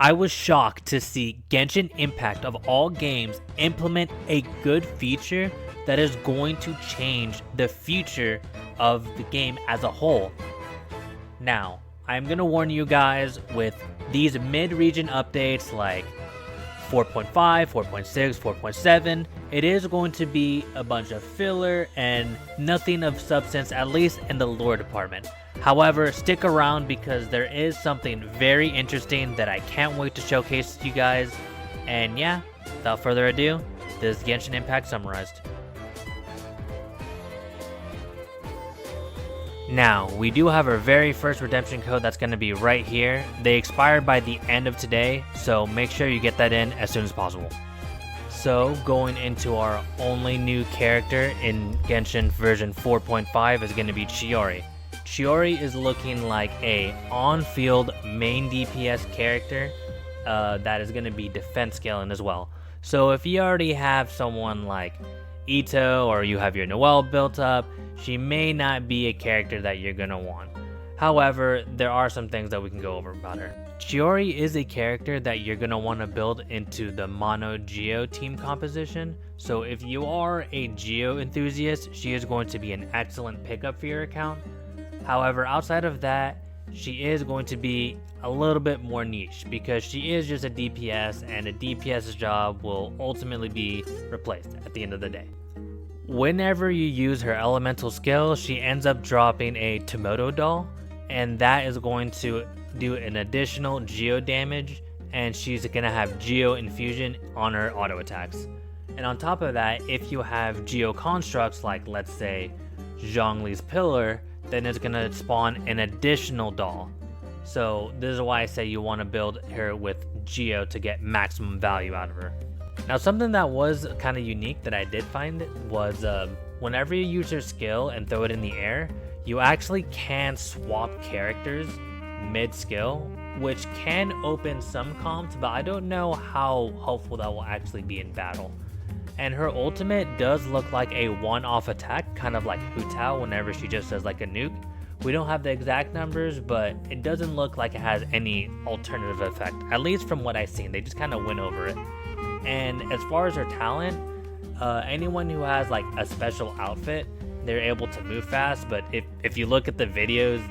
I was shocked to see Genshin Impact of all games implement a good feature that is going to change the future of the game as a whole. Now, I'm going to warn you guys with these mid-region updates like 4.5, 4.6, 4.7, it is going to be a bunch of filler and nothing of substance, at least in the lore department. However, stick around because there is something very interesting that I can't wait to showcase to you guys. And yeah, without further ado, this is Genshin Impact Summarized. Now, we do have our very first redemption code that's going to be right here. They expire by the end of today, so make sure you get that in as soon as possible. So, going into our only new character in Genshin version 4.5 is going to be Chiori. Chiori is looking like a on-field main DPS character that is going to be defense scaling as well. So if you already have someone like Ito or you have your Noelle built up, she may not be a character that you're going to want. However, there are some things that we can go over about her. Chiori is a character that you're going to want to build into the Mono Geo team composition. So if you are a Geo enthusiast, she is going to be an excellent pickup for your account. However, outside of that, she is going to be a little bit more niche because she is just a DPS, and a DPS's job will ultimately be replaced at the end of the day. Whenever you use her elemental skill, she ends up dropping a Tomoto doll, and that is going to do an additional Geo damage, and she's going to have Geo infusion on her auto attacks. And on top of that, if you have Geo constructs like, let's say, Zhongli's Pillar, then it's going to spawn an additional doll. So this is why I say you want to build her with Geo to get maximum value out of her. Now, something that was kind of unique that I did find was whenever you use her skill and throw it in the air, you actually can swap characters mid-skill, which can open some comps, but I don't know how helpful that will actually be in battle. And her ultimate does look like a one-off attack, kind of like Hu Tao whenever she just does like a nuke. We don't have the exact numbers, but it doesn't look like it has any alternative effect, at least from what I've seen. They just kind of went over it. And as far as her talent, anyone who has like a special outfit, they're able to move fast. But if you look at the videos,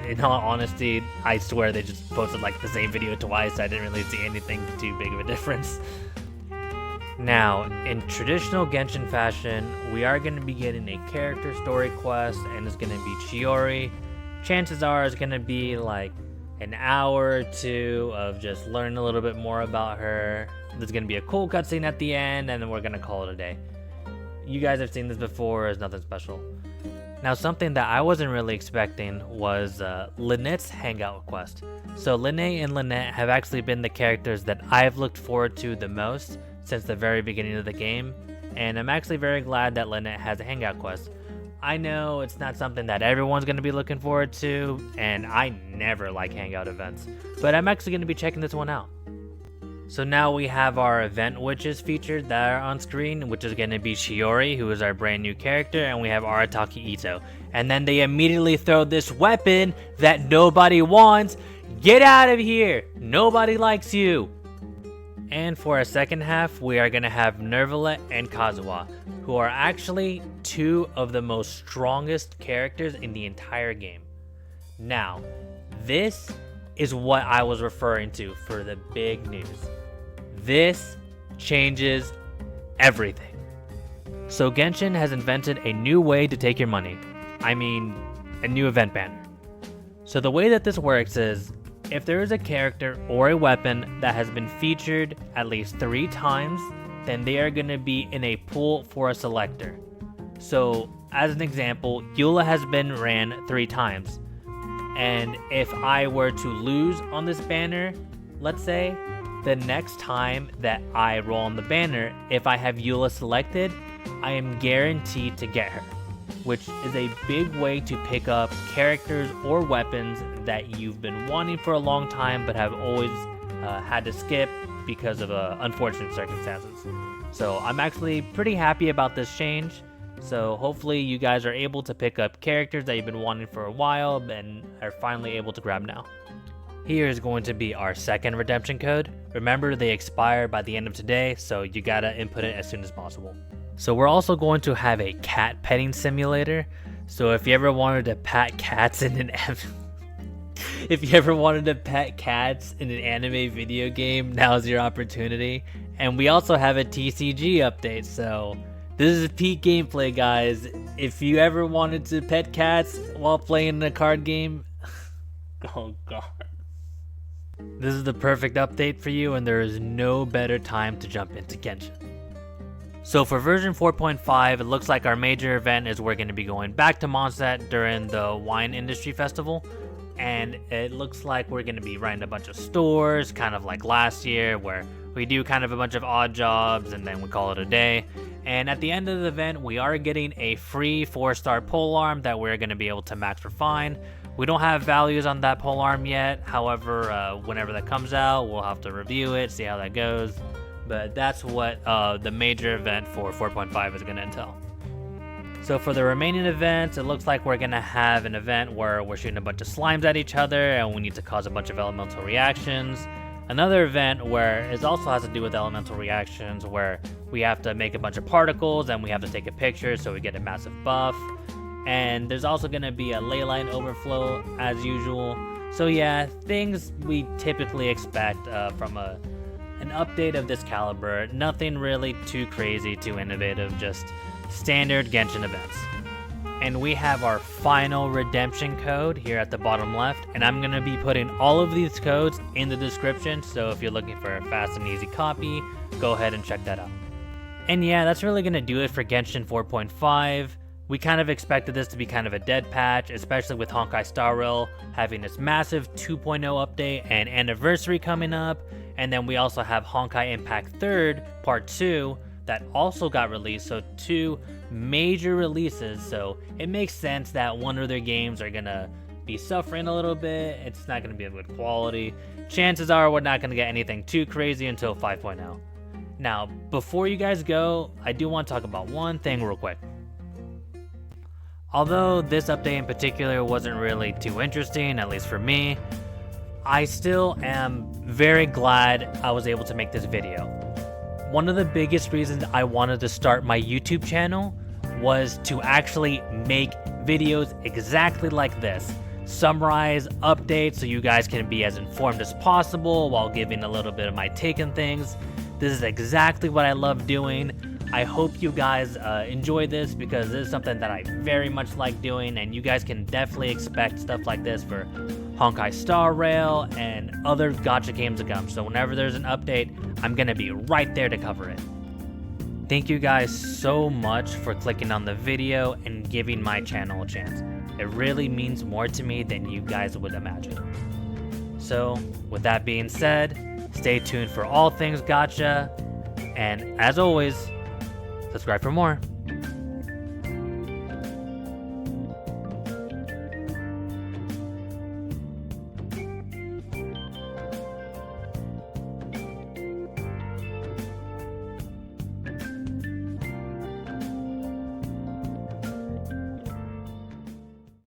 in all honesty, I swear they just posted like the same video twice. I didn't really see anything too big of a difference. Now, in traditional Genshin fashion, we are going to be getting a character story quest, and it's going to be Chiori. Chances are it's going to be like an hour or two of just learning a little bit more about her. There's going to be a cool cutscene at the end, and then we're going to call it a day. You guys have seen this before, it's nothing special. Now, something that I wasn't really expecting was Lynette's hangout quest. So Lynette and Lynette have actually been the characters that I've looked forward to the most since the very beginning of the game, and I'm actually very glad that Lynette has a hangout quest. I know it's not something that everyone's going to be looking forward to, and I never like hangout events, but I'm actually going to be checking this one out. So now we have our event witches featured that are on screen, which is going to be Chiori, who is our brand new character, and we have Arataki Ito. And then they immediately throw this weapon that nobody wants. Get out of here! Nobody likes you! And for our second half, we are going to have Nervalet and Kazuha, who are actually two of the most strongest characters in the entire game. Now, this is what I was referring to for the big news. This changes everything. So Genshin has invented a new way to take your money. I mean, a new event banner. So the way that this works is, if there is a character or a weapon that has been featured at least 3 times, then they are going to be in a pool for a selector. So, as an example, Eula has been ran 3 times. And if I were to lose on this banner, let's say, the next time that I roll on the banner, if I have Eula selected, I am guaranteed to get her, which is a big way to pick up characters or weapons that you've been wanting for a long time but have always had to skip because of unfortunate circumstances. So I'm actually pretty happy about this change. So hopefully you guys are able to pick up characters that you've been wanting for a while and are finally able to grab now. Here is going to be our second redemption code. Remember, they expire by the end of today, so you gotta input it as soon as possible. So we're also going to have a cat petting simulator. So if you ever wanted to pet cats in an if you ever wanted to pet cats in an anime video game, now's your opportunity. And we also have a TCG update, so this is peak gameplay, guys. If you ever wanted to pet cats while playing a card game, oh god. This is the perfect update for you, and there is no better time to jump into Genshin. So for version 4.5, it looks like our major event is we're going to be going back to Mondstadt during the wine industry festival. And it looks like we're going to be running a bunch of stores, kind of like last year, where we do kind of a bunch of odd jobs and then we call it a day. And at the end of the event, we are getting a free 4-star polearm that we're going to be able to max refine. We don't have values on that polearm yet. However, whenever that comes out, we'll have to review it, see how that goes. But that's what the major event for 4.5 is going to entail. So for the remaining events, it looks like we're going to have an event where we're shooting a bunch of slimes at each other and we need to cause a bunch of elemental reactions. Another event where it also has to do with elemental reactions, where we have to make a bunch of particles and we have to take a picture so we get a massive buff. And there's also going to be a ley line overflow as usual. So yeah, things we typically expect from an update of this caliber. Nothing really too crazy, too innovative, just standard Genshin events. And we have our final redemption code here at the bottom left, and I'm going to be putting all of these codes in the description, so if you're looking for a fast and easy copy, go ahead and check that out. And yeah, that's really going to do it for Genshin 4.5. We kind of expected this to be kind of a dead patch, especially with Honkai Star Rail having its massive 2.0 update and anniversary coming up. And then we also have Honkai Impact 3rd Part 2 that also got released, so 2 major releases. So it makes sense that one of their games are gonna be suffering a little bit. It's not gonna be of good quality. Chances are we're not gonna get anything too crazy until 5.0. Now, before you guys go, I do want to talk about one thing real quick. Although this update in particular wasn't really too interesting, at least for me, I still am very glad I was able to make this video. One of the biggest reasons I wanted to start my YouTube channel was to actually make videos exactly like this. Summarize updates so you guys can be as informed as possible while giving a little bit of my take on things. This is exactly what I love doing. I hope you guys enjoy this, because this is something that I very much like doing, and you guys can definitely expect stuff like this for Honkai Star Rail and other gacha games to come. So whenever there's an update, I'm going to be right there to cover it. Thank you guys so much for clicking on the video and giving my channel a chance. It really means more to me than you guys would imagine. So with that being said, stay tuned for all things gacha, and as always, subscribe for more.